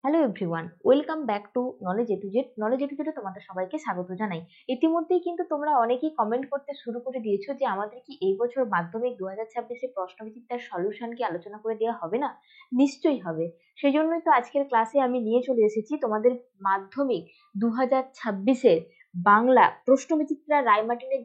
Hello everyone, welcome back to knowledge A to Z. Knowledge A to জেডে তোমাদের সবাইকে স্বাগত জানাই। ইতিমধ্যেই কিন্তু তোমরা অনেকেই কমেন্ট করতে শুরু করে দিয়েছো যে আমাদের কি এই বছর মাধ্যমিক 2026 প্রশ্নবিচিত্রার সলিউশন কি আলোচনা করে দেওয়া হবে না? নিশ্চয়ই হবে। সেই জন্যই তো আজকের ক্লাসে আমি নিয়ে চলে এসেছি তোমাদের মাধ্যমিক 2026 বাংলা প্রশ্নবিচিত্রা রায়মার্টিনের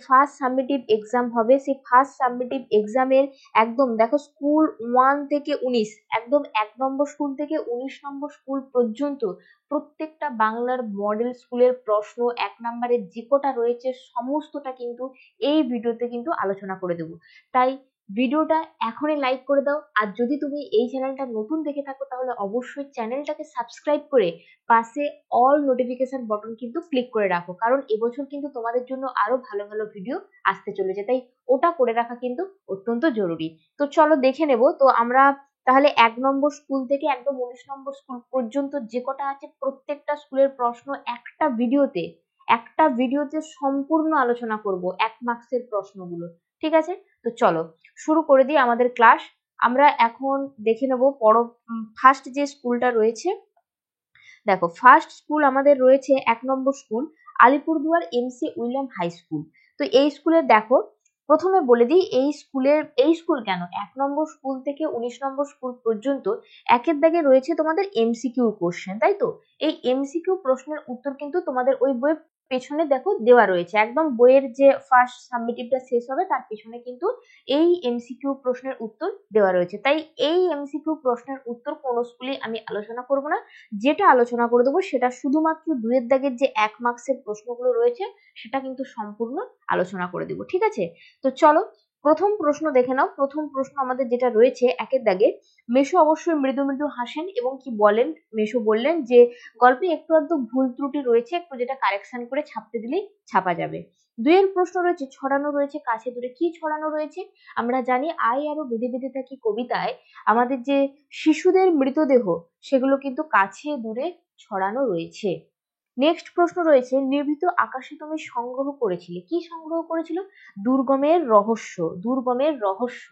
ফার্স্ট সাবমিটিভ এক্সাম হবে। সেই ফার্স্ট সাবমিটিভ এক্সামের একদম দেখো স্কুল 1 থেকে 19, একদম 1 নম্বর স্কুল থেকে 19 নম্বর স্কুল পর্যন্ত প্রত্যেকটা বাংলার মডেল স্কুলের প্রশ্ন 1 নম্বরের যে কটা রয়েছে সমস্তটা কিন্তু এই ভিডিওতে কিন্তু আলোচনা করে দেবো। তাই ভিডিওটা এখনই লাইক করে দাও, আর যদি তুমি এই চ্যানেলটা নতুন দেখে থাকো তাহলে অবশ্যই চ্যানেলটাকে সাবস্ক্রাইব করে পাশে অল নোটিফিকেশন বটন কিন্তু ক্লিক করে রাখো, কারণ এবছর কিন্তু তোমাদের জন্য আরো ভালো ভালো ভিডিও আসতে চলেছে, তাই ওটা করে রাখা কিন্তু অত্যন্ত জরুরি। তো চলো দেখে নেব। তো আমরা তাহলে 1 নম্বর স্কুল থেকে একদম 19 নম্বর স্কুল পর্যন্ত যে কটা আছে প্রত্যেকটা স্কুলের প্রশ্ন একটা ভিডিওতে সম্পূর্ণ আলোচনা করব, 1 মার্কসের প্রশ্নগুলো। ঠিক আছে, তো চলো শুরু করে দিই আমাদের ক্লাস। আমরা এখন দেখে নেব ফার্স্ট যে স্কুলটা রয়েছে। দেখো ফার্স্ট স্কুল আমাদের রয়েছে 1 number school Alipurduar MC William high school. তো এই স্কুলে দেখো, প্রথমে বলে দিই এই স্কুল কেন 1 নম্বর স্কুল থেকে 19 নম্বর স্কুল পর্যন্ত একের দাগে রয়েছে তোমাদের এমসিকিউ কোশ্চেন, তাই তো? এই এমসিকিউ প্রশ্নের উত্তর কিন্তু তোমাদের ওই বইয়ের পেছনে দেখো দেওয়া রয়েছে, একদম বইয়ের যে ফার্স্ট সাবমিটিভটা শেষ হবে তার পেছনে কিন্তু এই এমসিকিউ প্রশ্নের উত্তর দেওয়া রয়েছে। তাই এই এমসিকিউ প্রশ্নের উত্তর কোনো স্কুলে আমি আলোচনা করব না, যেটা আলোচনা করে দেবো সেটা শুধুমাত্র 2 এর দাগের যে 1 মার্কসের প্রশ্নগুলো রয়েছে সেটা কিন্তু সম্পূর্ণ আলোচনা করে দেবো। ঠিক আছে, তো চলো প্রথম প্রশ্ন দেখে নাও। প্রথম প্রশ্ন আমাদের যেটা রয়েছে 1 এর দাগে, মেশো অবশ্যই মৃদু মৃদু হাসেন এবং কি বলেন। মেশো বললেন যে গল্পে একটু আধটু ভুল ত্রুটি রয়েছে, একটু যেটা কারেকশন করে ছাপতে দিলেই ছাপা যাবে। 2 এর প্রশ্ন রয়েছে ছড়ানো রয়েছে কাছে দূরে। কি ছড়ানো রয়েছে? আমরা জানি আই আরো বেঁধে বেঁধে থাকি কবিতায় আমাদের যে শিশুদের মৃতদেহ সেগুলো কিন্তু কাছে দূরে ছড়ানো রয়েছে। নেক্সট প্রশ্ন রয়েছে নিভৃত আকাশে তুমি সংগ্রহ করেছিলে। কি সংগ্রহ করেছিল? দুর্গমের রহস্য।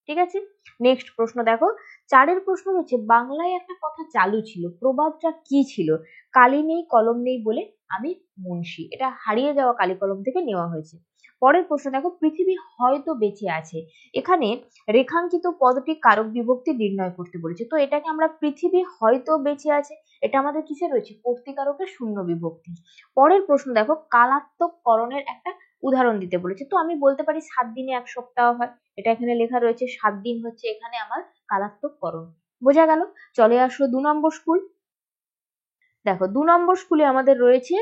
ঠিক আছে, নেক্সট প্রশ্ন দেখো 4 এর প্রশ্ন রয়েছে বাংলায় একটা কথা চালু ছিল, প্রবাদটা কি ছিল? কালি নেই কলম নেই বলে আমি মুন্সি। এটা হারিয়ে যাওয়া কালি কলম থেকে নেওয়া হয়েছে। পরের প্রশ্ন দেখো পৃথিবী হয়তো বেঁচে আছে। এখানে রেখাঙ্কিত পদটি কারক বিভক্তি নির্ণয় করতে বলেছে। তো এটাকে আমরা পৃথিবী হয়তো বেঁচে আছে, এটা আমাদের কিসে রয়েছে? কর্তৃকারকের শূন্য বিভক্তি। পরের প্রশ্ন দেখো কালাত্মককরণের একটা উদাহরণ দিতে বলেছে। তো আমি বলতে পারি 7 দিনে 1 সপ্তাহ হয়, এটা এখানে লেখা রয়েছে 7 দিন হচ্ছে এখানে আমার কালাত্মককরণ। বোঝা গেল? চলে আসো 2 নম্বর স্কুল। দেখো 2 নম্বর স্কুলে আমাদের রয়েছে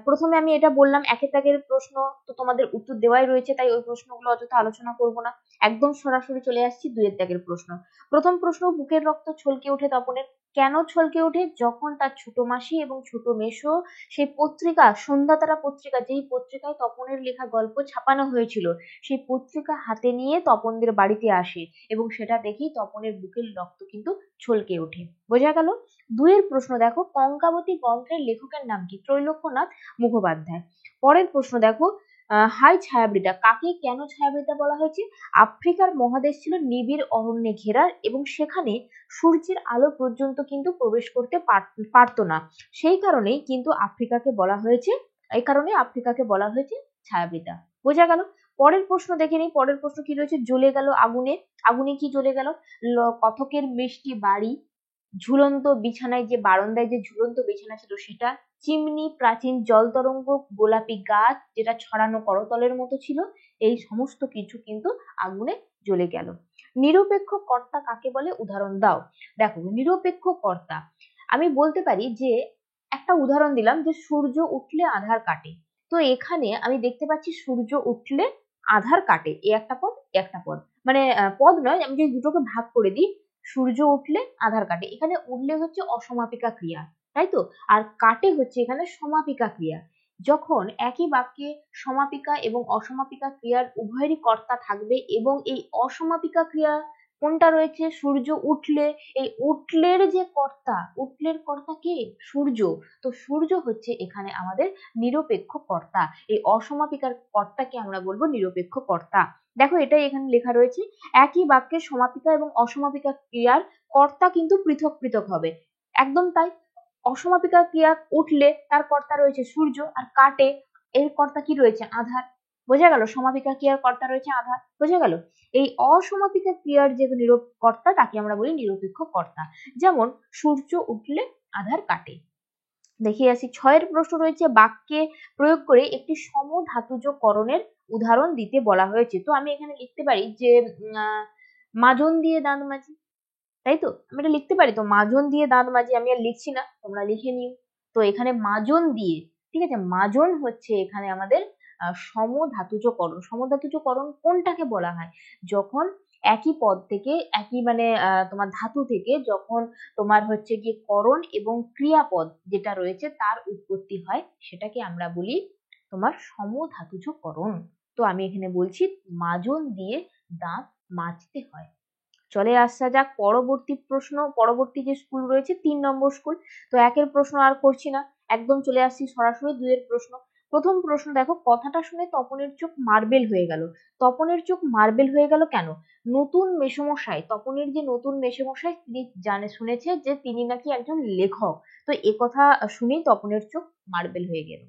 প্রথমে আমি এটা বললাম 1 এর দাগের প্রশ্ন, তো তোমাদের উত্তর দেওয়াই রয়েছে তাই ওই প্রশ্নগুলো অযথা আলোচনা করব না। একদম সরাসরি চলে আসছি 2 এর দাগের প্রশ্ন। প্রথম প্রশ্ন বুকের রক্ত ছলকে ওঠে তপনের। কেন ছলকে ওঠে? যখন তার ছোট মাসি এবং ছোট মেসো সেই পত্রিকা সন্ধ্যাতারা পত্রিকা, যেই পত্রিকায় তপনের লেখা গল্প ছাপানো হয়েছিল, সেই পত্রিকা হাতে নিয়ে তপনদের বাড়িতে আসে এবং সেটা দেখেই তপনের বুকের রক্ত কিন্তু ছলকে ওঠে। বোঝা গেল? 2 এর প্রশ্ন দেখো কঙ্কাবতী গ্রন্থের লেখকের নাম কি? ত্রৈলোক্যনাথ মুখোপাধ্যায়। পরের প্রশ্ন দেখো হাই ছায়াবৃতা, কাকে কেন ছায়াবৃতা বলা হয়েছে? আফ্রিকার মহাদেশ ছিল নিবিড় অরণ্যে ঘেরা এবং সেখানে সূর্যের আলো পর্যন্ত কিন্তু প্রবেশ করতে পারতো না, সেই কারণেই কিন্তু আফ্রিকাকে বলা হয়েছে ছায়াবৃতা। বোঝা গেল? পরের প্রশ্ন দেখে নিই। পরের প্রশ্ন কি রয়েছে? জ্বলে গেল আগুনে। আগুনে কি জ্বলে গেল? কথকের মিষ্টি বাড়ি, ঝুলন্ত বিছানায় যে বারান্দায় যে ঝুলন্ত বিছানা ছিল সেটা, চিমনি, প্রাচীন জল তরঙ্গ, গোলাপি গাছ যেটা ছড়ানো করতলের মতো ছিল, এই সমস্ত কিছু কিন্তু আগুনে জ্বলে গেল। নিরপেক্ষ কর্তা কাকে বলে? উদাহরণ দাও। দেখো নিরপেক্ষ কর্তা আমি বলতে পারি যে একটা উদাহরণ দিলাম যে সূর্য উঠলে আধার কাটে। তো এখানে আমি দেখতে পাচ্ছি সূর্য উঠলে আধার কাটে, এ একটা পদ এ একটা পদ, মানে পদ নয়, আমি যদি দুটোকে ভাগ করে দিই, সূর্য উঠলে আধার কাটে, এখানে উঠলে হচ্ছে অসমাপিকা ক্রিয়া, তাই তো? আর কাটে হচ্ছে এখানে সমাপিকা ক্রিয়া। যখন একই বাক্যে সমাপিকা এবং অসমাপিকা ক্রিয়ার উভয়েরই কর্তা থাকবে এবং এই অসমাপিকা ক্রিয়া কোনটা রয়েছে? সূর্য উঠলে, এই উঠলের কর্তা কে? সূর্য। তো সূর্য হচ্ছে এখানে আমাদের নিরপেক্ষ কর্তা, এই অসমাপিকার কর্তাকে আমরা বলবো নিরপেক্ষ কর্তা। দেখো এটাই এখানে লেখা রয়েছে, একই বাক্যের সমাপিকা এবং অসমাপিকা ক্রিয়ার কর্তা কিন্তু পৃথক পৃথক হবে, একদম তাই। অসমাপিকা ক্রিয়া উঠলে তার কর্তা রয়েছে সূর্য, আর কাটে এর কর্তা কি রয়েছে আধার। বোঝা গেল? সমাপিকা ক্রিয়ার কর্তা রয়েছে আধার। বোঝা গেল? এই অসমাপিকা ক্রিয়ার যে কর্তা তাকে আমরা বলি নিরপেক্ষ কর্তা। যেমন সূর্য উঠলে আধার কাটে। দেখিয়ে আসি, 6 এর প্রশ্ন রয়েছে বাক্যে প্রয়োগ করে একটি সমধাতুজ করণের উদাহরণ দিতে বলা হয়েছে। তো আমি এখানে লিখতে পারি যে মাজন দিয়ে দাঁত মাজি, তাই তো? আমি এটা লিখতে পারি তো, মাজন দিয়ে দাঁত মাজি। আমি আর লিখছি না, তোমরা লিখে নিও। তো এখানে মাজন দিয়ে, ঠিক আছে, মাজন হচ্ছে এখানে আমাদের সমধাতুজকরণ। সমধাতুজকরণ কোনটাকে বলা হয়? যখন একই পদ থেকে, একই মানে তোমার ধাতু থেকে যখন তোমার হচ্ছে গিয়ে করণ এবং ক্রিয়াপদ যেটা রয়েছে তার উৎপত্তি হয়, সেটাকে আমরা বলি তোমার সমধাতুজকরণ। তো আমি এখানে বলছি মাজন দিয়ে দাঁত মাজতে হয়। চলে আসা যাক পরবর্তী প্রশ্ন। পরবর্তী যে স্কুল রয়েছে 3 নম্বর স্কুল। তো 1 এর প্রশ্ন আর করছি না, একদম চলে আসছি সরাসরি 2 এর প্রশ্ন। প্রথম প্রশ্ন দেখো, কথাটা শুনে তপনের চোখ মার্বেল হয়ে গেল। তপনের চোখ মার্বেল হয়ে গেল কেন? নতুন মেসোমশাই, তপনের যে নতুন মেসোমশাই, তিনি শুনেছে যে তিনি নাকি একজন লেখক। তো এ কথা শুনেই তপনের চোখ মার্বেল হয়ে গেল।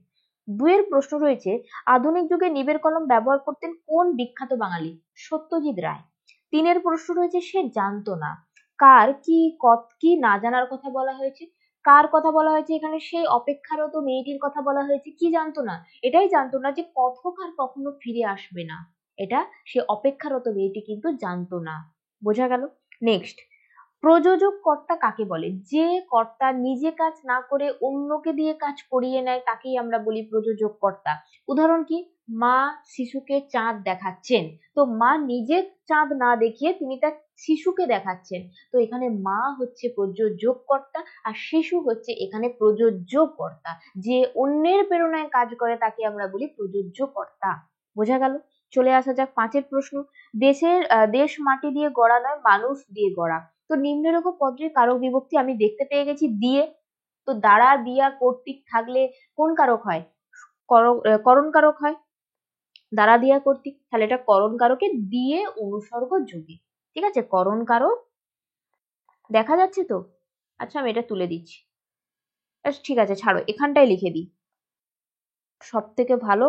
2 এর প্রশ্ন রয়েছে, আধুনিক যুগে নিবের কলম ব্যবহার করতেন কোন বিখ্যাত বাঙালি? সত্যজিৎ রায়। 3 এর প্রশ্ন রয়েছে, সে জানতো না। কার কি না জানার কথা বলা হয়েছে? কার কথা বলা হয়েছে এখানে? সেই অপেক্ষারত মেয়েটির কথা বলা হয়েছে। কি জানতো না? এটাই জানতো না যে কথক আর কখনো ফিরে আসবে না। এটা সে অপেক্ষারত মেয়েটি কিন্তু জানতো না। বোঝা গেল? নেক্সট, প্রযোজক কর্তা কাকে বলে? যে কর্তা নিজে কাজ না করে অন্যকে দিয়ে কাজ করিয়ে নেয় তাকেই আমরা বলি প্রযোজক কর্তা। উদাহরণ কি? মা শিশুকে চাঁদ দেখাচ্ছেন। তো মা নিজে চাঁদ না দেখিয়ে তিনি তার শিশুকে দেখাচ্ছেন। তো এখানে মা হচ্ছে প্রযোজক কর্তা, আর শিশু হচ্ছে এখানে প্রযোজ্য কর্তা। যে অন্যের প্রেরণায় কাজ করে তাকে আমরা বলি প্রযোজ্য কর্তা। বোঝা গেল? চলে আসা যাক 5 এর প্রশ্ন। দেশ মাটি দিয়ে গড়া নয়, মানুষ দিয়ে গড়া। তো নিম্নরেখা পদটির কারক বিভক্তি আমি দেখতে পেয়ে গেছি দিয়ে। তো দ্বারা, দিয়া, কর্তৃক থাকলে কোন কারক হয়? করণ কারক হয়। দ্বারা, দিয়া, কর্তৃক, তাহলে এটা করণ কারকে দিয়ে অনুসর্গ যোগে। ঠিক আছে, করণ কারক দেখা যাচ্ছে তো? আচ্ছা আমি এটা তুলে দিচ্ছি। আচ্ছা ঠিক আছে, ছাড়ো, এখানটাই লিখে দিই। সব থেকে ভালো,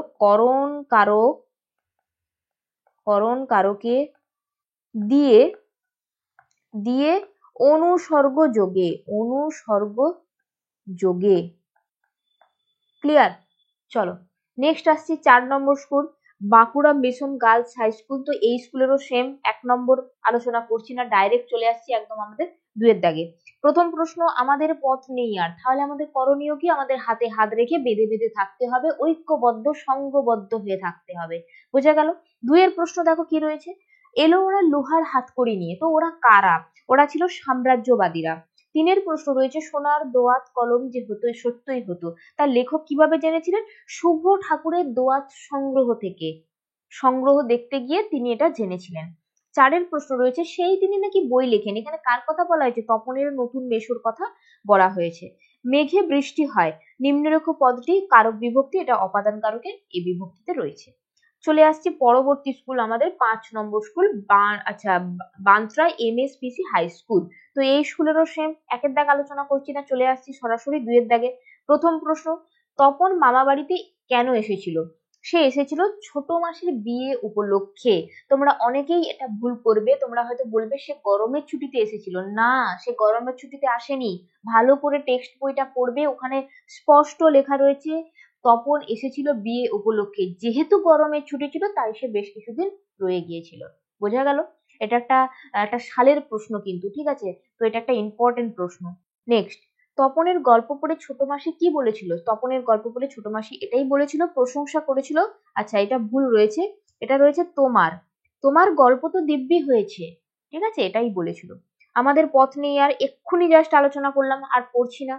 করণ কারকে দিয়ে দিয়ে অনুসর্গ যোগে। ক্লিয়ার? চলো নেক্সট আসছি 4 number school, Bankura mission girls high school. তো এই স্কুলেরও সেম 1 নম্বর আলোচনা করছি না, ডাইরেক্ট চলে আসছি একদম আমাদের 2 এর দাগে। প্রথম প্রশ্ন, আমাদের পথ নেই আর, তাহলে আমাদের করণীয় কি? আমাদের হাতে হাত রেখে বেঁধে বেঁধে থাকতে হবে, ঐক্যবদ্ধ সংঘবদ্ধ হয়ে থাকতে হবে। বোঝা গেল? 2 এর প্রশ্ন দেখো কি রয়েছে, এলো ওরা লোহার হাতকড়ি নিয়ে। তো ওরা কারা? ওরা ছিল সাম্রাজ্যবাদীরা। 3 এর প্রশ্ন রয়েছে, সোনার দোয়াত কলম যে হতো সত্যই হতো, তার লেখক কিভাবে জেনেছিলেন? শুভ ঠাকুরের দোয়াত সংগ্রহ দেখতে গিয়ে তিনি এটা জেনেছিলেন। 4 এর প্রশ্ন রয়েছে, সেই তিনি নাকি বই লেখেন। এখানে কার কথা বলা হয়েছে? তপনের নতুন মেসোর কথা বলা হয়েছে। মেঘে বৃষ্টি হয়, নিম্নরেখ পদটি কারক বিভক্তি, এটা অপাদান কারকের এই বিভক্তিতে রয়েছে। চলে আসছি পরবর্তী স্কুল, আমাদের 5 number school, Bandra MSPC high school. তো এই স্কুলেরও সেম 1 এর দাগ আলোচনা করছি না, চলে আসছি সরাসরি 2 এর দাগে। প্রথম প্রশ্ন, তপন মামা বাড়িতে কেন এসেছিল? সে এসেছিল ছোট মাসির বিয়ে উপলক্ষে। তোমরা অনেকেই এটা ভুল করবে, তোমরা হয়তো বলবে সে গরমের ছুটিতে এসেছিল। না, সে গরমের ছুটিতে আসেনি। ভালো করে টেক্সট বইটা পড়বে, ওখানে স্পষ্ট লেখা রয়েছে তপন এসেছিল বিয়ে উপলক্ষে। যেহেতু গরমের ছুটি ছিল তাই সে বেশ কিছুদিন রয়ে গিয়েছিল। বোঝা গেল? এটা একটা সালের প্রশ্ন কিন্তু, ঠিক আছে? তো এটা একটা ইম্পর্টেন্ট প্রশ্ন। নেক্সট, তপনের গল্প পড়ে ছোট মাসি কি বলেছিল? তপনের গল্প পড়ে ছোট মাসি এটাই বলেছিল, প্রশংসা করেছিল। আচ্ছা এটা ভুল রয়েছে, এটা রয়েছে তোমার গল্প তো দিব্যি হয়েছে, ঠিক আছে, এটাই বলেছিল। আমাদের পথ নেই আর, এক্ষুনি জাস্ট আলোচনা করলাম, আর পড়ছি না।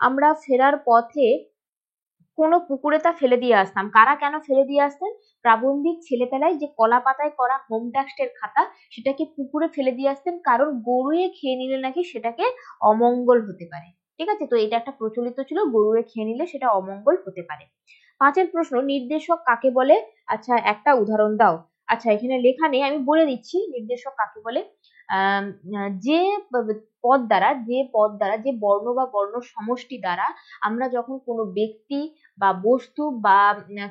আমরা ফেরার পথে কোনো পুকুরে তা ফেলে দিয়ে আসতাম। কারা কেন ফেলে দিয়ে আসতেন? প্রাবন্ধিক ছেলেবেলায় যে কলা পাতায় করা হোম টেক্সটের খাতা, সেটাকে পুকুরে ফেলে দিয়ে আসতেন, কারণ গরুয়ে খেয়ে নিলে নাকি সেটাকে অমঙ্গল হতে পারে। ঠিক আছে, তো এটা একটা প্রচলিত ছিল, গরুয়ে খেয়ে নিলে সেটা অমঙ্গল হতে পারে। 5 এর প্রশ্ন, নির্দেশক কাকে বলে? আচ্ছা একটা উদাহরণ দাও। আচ্ছা এখানে লেখা নেই, আমি বলে দিচ্ছি নির্দেশক কাকে বলে। যে পদ দ্বারা যে বর্ণ বা বর্ণ সমষ্টি দ্বারা আমরা যখন কোনো ব্যক্তি বা বস্তু বা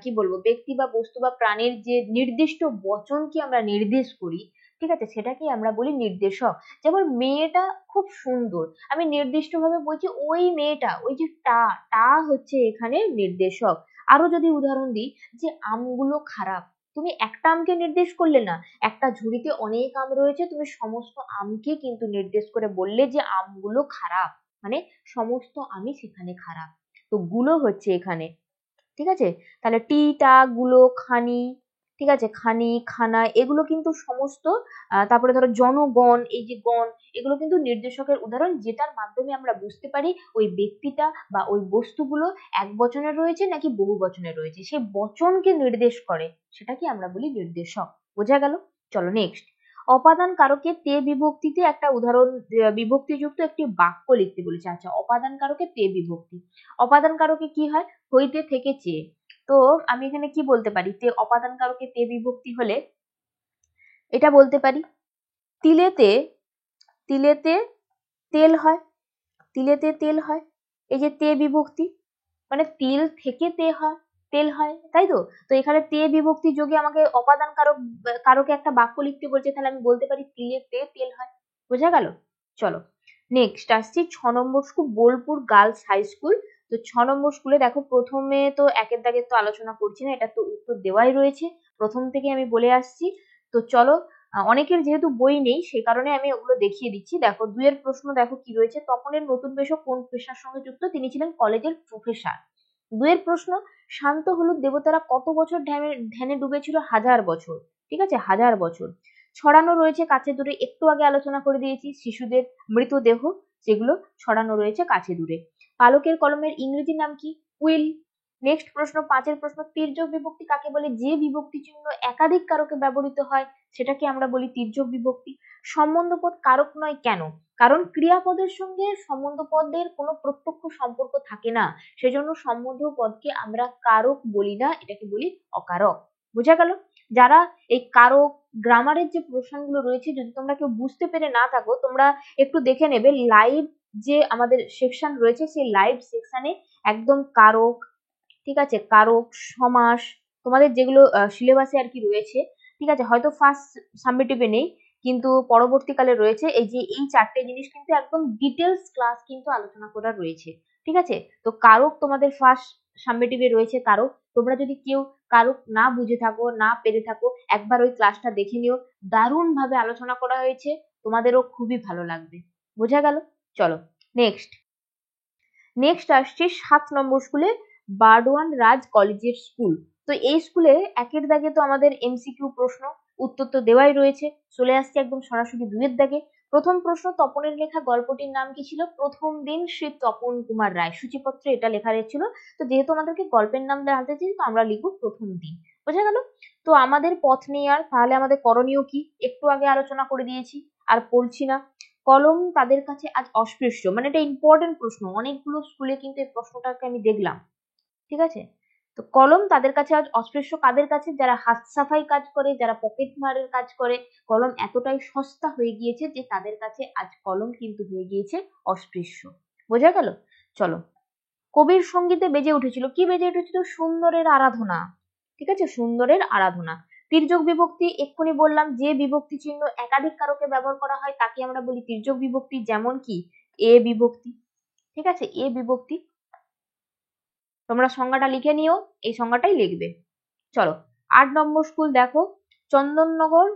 কি বলবো, ব্যক্তি বা বস্তু বা প্রাণীর যে নির্দিষ্ট বচনকে আমরা নির্দেশ করি, ঠিক আছে, সেটাকে আমরা বলি নির্দেশক। যেমন মেয়েটা খুব সুন্দর, আমি নির্দিষ্ট ভাবে বলছি ওই মেয়েটা, ওই যে টা হচ্ছে এখানে নির্দেশক। আরো যদি উদাহরণ দিই, যে আমগুলো খারাপ, তুমি একটা আমকে নির্দেশ করলে না, একটা ঝুড়িতে অনেক আম রয়েছে, তুমি সমস্ত আমকে কিন্তু নির্দেশ করে বললে যে আমগুলো খারাপ, মানে সমস্ত আমই সেখানে খারাপ। তো গুলো হচ্ছে এখানে, ঠিক আছে। তাহলে টি, টা, গুলো, খানি, ঠিক আছে, খানি, খানা, এগুলো কিন্তু সমস্ত তারপরে ধরো জনগণ, এই যে গণ, এগুলো কিন্তু নির্দেশকের উদাহরণ, যেটার মাধ্যমে আমরা বুঝতে পারি ওই ব্যক্তিটা বা ওই বস্তুগুলো এক বচনে রয়েছে নাকি বহু বচনে রয়েছে, সেই বচনকে নির্দেশ করে, সেটাকে আমরা বলি নির্দেশক। বোঝা গেল? চলো নেক্সট। অপাদান কারকে তে বিভক্তিতে একটা উদাহরণ, বিভক্তিযুক্ত একটি বাক্য লিখতে বলেছে। আচ্ছা, অপাদান কারকে তে বিভক্তি, অপাদান কারকে কি হয়, হইতে থেকে চেয়ে। তো আমি এখানে কি বলতে পারি, তে অপাদান কারকে তে বিভক্তি হলে এটা বলতে পারি, তিলেতে তিলেতে তেল হয়, তিলেতে তেল হয়, এই যে তে বিভক্তি, মানে তিল থেকে তেল হয়, তাই তো। তো এখানে তে বিভক্তি যোগে আমাকে অপাদান কারকে একটা বাক্য লিখতে বলছে, তাহলে আমি বলতে পারি তিলেতে তেল হয়। বোঝা গেল? চলো নেক্সট আসছি 6 number school, Bolpur girls high school. তো 6 নম্বর স্কুলে দেখো, প্রথমে তো একের দাগের তো আলোচনা করছি না, এটা তো উত্তর দেওয়াই রয়েছে, প্রথম থেকে আমি বলে আসছি। তো চলো, অনেকের যেহেতু বই নেই সেই কারণে আমি ওগুলো দেখিয়ে দিচ্ছি। দেখো 2 এর প্রশ্ন দেখো কি রয়েছে, তপনের নতুন পেশা কোন পেশার সঙ্গে যুক্ত, তিনি ছিলেন কলেজের প্রফেসর। 2 এর প্রশ্ন, শান্ত হলুদ দেবতারা কত বছর ধ্যানে ডুবেছিল, 1000 বছর, ঠিক আছে, 1000 বছর। ছড়ানো রয়েছে কাছে দূরে, একটু আগে আলোচনা করে দিয়েছি, শিশুদের মৃতদেহ যেগুলো ছড়ানো রয়েছে কাছে দূরে। পালকের কলমের ইংরেজি নাম কি, উইল। নেক্সট প্রশ্ন, 5 এর প্রশ্ন, তির্যক বিভক্তি কাকে বলে, যে বিভক্তি চিহ্ন একাধিক কারকে ব্যবহৃত হয় সেটাকে আমরা বলি তির্যক বিভক্তি। সম্বন্ধপদ কারক নয় কেন, কারণ ক্রিয়াপদের সঙ্গে সম্বন্ধপদের কোনো প্রত্যক্ষ সম্পর্ক থাকে না, সেজন্য সম্বন্ধ পদকে আমরা কারক বলি না, এটাকে বলি অকারক। বোঝা গেল? যারা এই কারক গ্রামারের যে প্রশ্নগুলো রয়েছে, যদি তোমরা কেউ বুঝতে পেরে না থাকো, তোমরা একটু দেখে নেবে লাইভ যে আমাদের সেকশন রয়েছে, সেই লাইভ সেকশনে একদম কারক, ঠিক আছে, কারক, সমাস, তোমাদের যেগুলো সিলেবাসে আর কি রয়েছে, ঠিক আছে, হয়তো ফার্স্ট সাবমিটিভে নেই কিন্তু পরবর্তীকালে রয়েছে, এই যে এই 4টে জিনিস কিন্তু একদম ডিটেলস ক্লাস কিন্তু আলোচনা করা রয়েছে, ঠিক আছে। তো কারক তোমাদের ফার্স্ট সাবমিটিভে রয়েছে কারক, তোমরা যদি কেউ কারক না বুঝে থাকো, না পেরে থাকো, একবার ওই ক্লাসটা দেখে নিও, দারুণ ভাবে আলোচনা করা হয়েছে, তোমাদেরও খুবই ভালো লাগবে। বোঝা গেল? চলো নেক্সট। নেক্সট আসছি 7 নম্বর স্কুলে, বারডোয়ান রাজ কলেজিয়েট স্কুল। তো এই স্কুলে একের দাগে তো আমাদের এমসিকিউ প্রশ্ন, উত্তর তো দেওয়াই রয়েছে, চলে আসছে একদম সরাসরি 2 এর দাগে। প্রথম প্রশ্ন, তপনের লেখা গল্পটির নাম কি ছিল, প্রথম দিন শ্রী তপন কুমার রায়, সূচিপত্রে এটা লেখা রয়েছিল। তো যেহেতু আমাদেরকে গল্পের নাম জানতে চাই, তো আমরা লিখবো প্রথম দিন। বোঝা গেল? তো আমাদের পথ নেয়ার, তাহলে আমাদের করণীয় কি, একটু আগে আলোচনা করে দিয়েছি, আর পড়ছি না। কলম তাদের কাছে আজ অস্পৃশ্য, মানে এটা ইম্পর্টেন্ট প্রশ্ন, অনেকগুলো স্কুলে কিন্তু এই প্রশ্নটাকে আমি দেখলাম, ঠিক আছে। তো কলম তাদের কাছে আজ অস্পৃশ্য, কাদের কাছে, যারা হাত সাফাই কাজ করে, যারা পকেট মারের কাজ করে, কলম এতটাই সস্তা হয়ে গিয়েছে যে তাদের কাছে আজ কলম কিন্তু হয়ে গিয়েছে অস্পৃশ্য। বোঝা গেল? চলো, কবির সঙ্গীতে বেজে উঠেছিল, কি বেজে উঠেছিল, সুন্দরের আরাধনা, ঠিক আছে, সুন্দরের আরাধনা। তির্যক বিভক্তি এক্ষুনি বললাম, যে বিভক্তি চিহ্ন একাধিক কারকে ব্যবহার করা হয় তাকে আমরা বলি তির্যক বিভক্তি, যেমন কি এ বিভক্তি, ঠিক আছে, এ বিভক্তি। তোমরা সংজ্ঞাটা লিখে নিও, এই সংজ্ঞাটাই লিখবে। চলো 8 নম্বর স্কুল দেখো, Chandannagar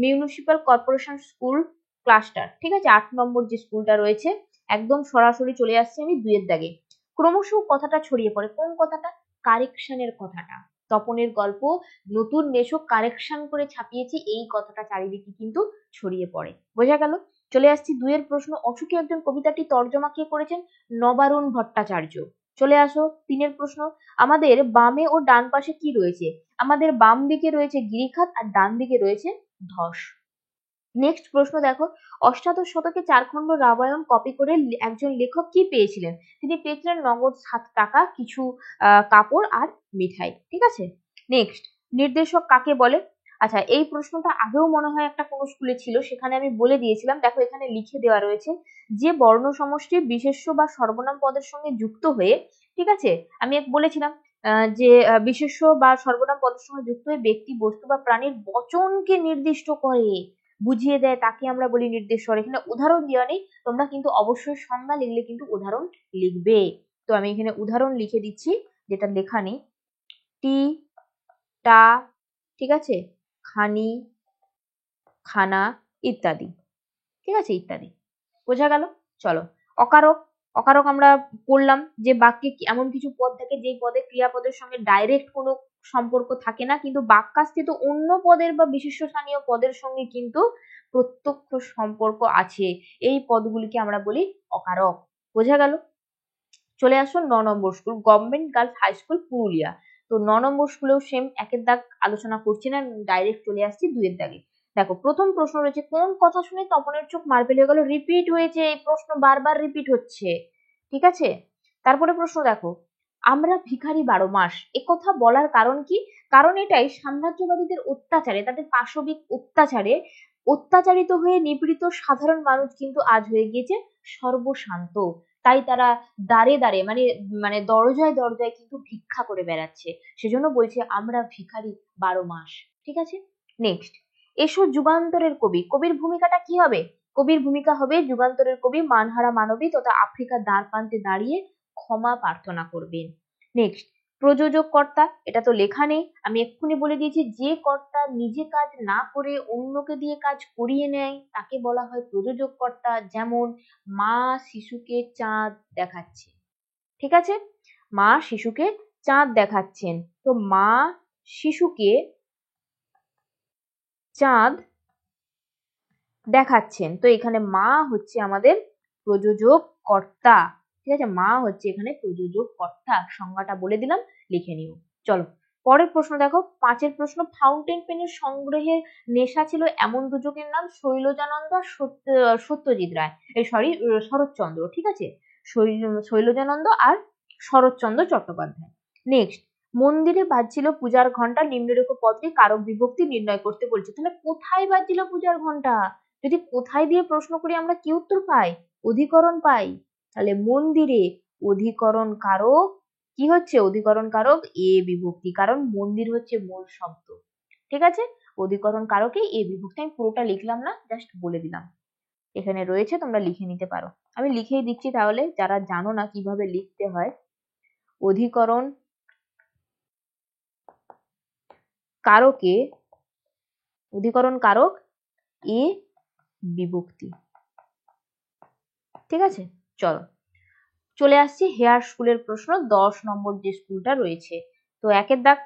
municipal corporation school cluster, ঠিক আছে, 8 নম্বর যে স্কুলটা রয়েছে, একদম সরাসরি চলে আসছে আমি 2 এর দাগে। ক্রমশ কথাটা ছড়িয়ে পড়ে, কোন কথাটা, কারেকশনের কথাটা, তপনের গল্প নতুন লেখক কারেকশন করে ছাপিয়েছে, এই কথাটা চারিদিকে কিন্তু ছড়িয়ে পড়ে। বোঝা গেল? চলে আসছি 2 এর প্রশ্ন, অসুখী একজন কবিতাটি তর্জমা কে করেছেন, নবারুণ ভট্টাচার্য। চলে আসো 3 এর প্রশ্ন, আমাদের বামে ও ডান পাশে কি রয়েছে, আমাদের বাম দিকে রয়েছে গিরিখাত আর ডান দিকে রয়েছে ধস। নেক্সট প্রশ্ন দেখো, অষ্টাদশ শতকে 4 খণ্ড রামায়ণ কপি করে একজন লেখক কি পেয়েছিলেন, তিনি পেয়েছিলেন নগদ 7 টাকা, কিছু কাপড় আর মিঠাই, ঠিক আছে। নেক্সট, নির্দেশক কাকে বলে, আচ্ছা, এই প্রশ্নটা আগেও মনে হয় একটা কোনো স্কুলে ছিল, সেখানে আমি বলে দিয়েছিলাম। দেখো এখানে লিখে দেওয়া রয়েছে, যে বর্ণ সমষ্টি বিশেষ্য বা সর্বনাম পদের সঙ্গে যুক্ত হয়ে, ঠিক আছে, আমি বলেছিলাম যে বিশেষ্য বা সর্বনাম পদের সঙ্গে যুক্ত হয়ে ব্যক্তি, বস্তু বা প্রাণীর বচনকে নির্দিষ্ট করে, বুঝিয়ে দেয়, তাকে আমরা বলি নির্দেশ্বর। এখানে উদাহরণ দেওয়া নেই, তোমরা কিন্তু অবশ্যই সংজ্ঞা লিখলে কিন্তু উদাহরণ লিখবে। তো আমি এখানে উদাহরণ লিখে দিচ্ছি, যেটা লেখা নেই। টি, টা, ঠিক আছে, খানি, খানা ইত্যাদি, ঠিক আছে, ইত্যাদি। বোঝা গেল? চলো, অকারক। অকারক আমরা পড়লাম যে বাক্যে এমন কিছু পদ থাকে যেই পদে ক্রিয়াপদের সঙ্গে ডাইরেক্ট কোনো সম্পর্ক থাকে না, কিন্তু বাক্যাস্থিত অন্য পদের বা বিশেষ্য স্থানীয় পদের সঙ্গে কিন্তু প্রত্যক্ষ সম্পর্ক আছে। এই পদগুলিকে আমরা বলি অকারক। বোঝা গেল? চলে আসো 9 number school, government girls high school, Purulia. তো 9 নম্বর স্কুলেও সেম একের দাগ আলোচনা করছি না, ডাইরেক্ট চলে আসছি 2 এর দাগে। দেখো প্রথম প্রশ্ন রয়েছে, কোন কথা শুনে তপনের চোখ মার্বেল হয়ে গেল? রিপিট হয়েছে, এই প্রশ্ন বারবার রিপিট হচ্ছে, ঠিক আছে। তারপরে প্রশ্ন দেখো, আমরা ভিখারি 12 মাস, একথা বলার কারণ কি? কারণ এটাই, সাম্রাজ্যবাদীদের অত্যাচারে, তাদের পাশবিক অত্যাচারে অত্যাচারিত হয়ে নিপীড়িত সাধারণ মানুষ কিন্তু আজ হয়ে গিয়েছে সর্বশান্ত। তাই তারা দ্বারে দ্বারে, মানে মানে দরজায় দরজায় কিন্তু ভিক্ষা করে বেড়াচ্ছে। সেজন্য বলছে আমরা ভিখারি 12 মাস, ঠিক আছে। নেক্সট, এসো যুগান্তরের কবি। কবির ভূমিকাটা কি হবে? কবির ভূমিকা হবে, যুগান্তরের কবি মানহারা মানবী তথা আফ্রিকার দ্বার প্রান্তে দাঁড়িয়ে ক্ষমা প্রার্থনা করবেন। নেক্সট, প্রযোজক কর্তা, এটা তো লেখা নেই, আমি এক্ষুনি বলে দিয়েছি, যে কর্তা নিজে কাজ না করে অন্যকে দিয়ে কাজ করিয়ে নেয় তাকে বলা হয় প্রযোজক কর্তা। যেমন মা শিশুকে চাঁদ দেখাচ্ছে, ঠিক আছে, মা শিশুকে চাঁদ দেখাচ্ছেন। তো মা শিশুকে চাঁদ দেখাচ্ছেন, তো এখানে মা হচ্ছে আমাদের প্রযোজক কর্তা, ঠিক আছে, মা হচ্ছে এখানে প্রযোজক কর্তা। সংজ্ঞাটা বলে দিলাম, লিখে নিও। চলো পরের প্রশ্ন দেখো, 5 প্রশ্ন, ফাউন্টেন পেনের সংগ্রহের নেশা ছিল এমন দুজনের নাম শৈলজানন্দ আর সত্যজিৎ রায়, সরি শরৎচন্দ্র, ঠিক আছে, শৈলজানন্দ আর শরৎচন্দ্র চট্টোপাধ্যায়। নেক্সট, মন্দিরে বাজছিল পূজার ঘন্টা, নিম্নরেখ পদে কারক বিভক্তি নির্ণয় করতে বলছে। তাহলে কোথায় বাজছিল পূজার ঘন্টা? যদি কোথায় দিয়ে প্রশ্ন করি আমরা কি উত্তর পাই? অধিকরণ পাই। তাহলে মন্দিরে, অধিকরণ কারক কি হচ্ছে? অধিকরণ কারক এ বিভক্তি, কারণ মন্দির হচ্ছে মূল শব্দ, ঠিক আছে। অধিকরণ কারকে এ বিভক্তি। আমি পুরোটা লিখলাম না, জাস্ট বলে দিলাম, এখানে রয়েছে, তোমরা লিখে নিতে পারো। আমি লিখেই দিচ্ছি তাহলে, যারা জানো না কিভাবে লিখতে হয়। অধিকরণ কারকে, অধিকরণ কারক এ বিভক্তি, ঠিক আছে। চলো চলে আসছি হেয়ার স্কুলের প্রশ্ন, 10 নম্বর যে স্কুলটা রয়েছে। তো একের দাগ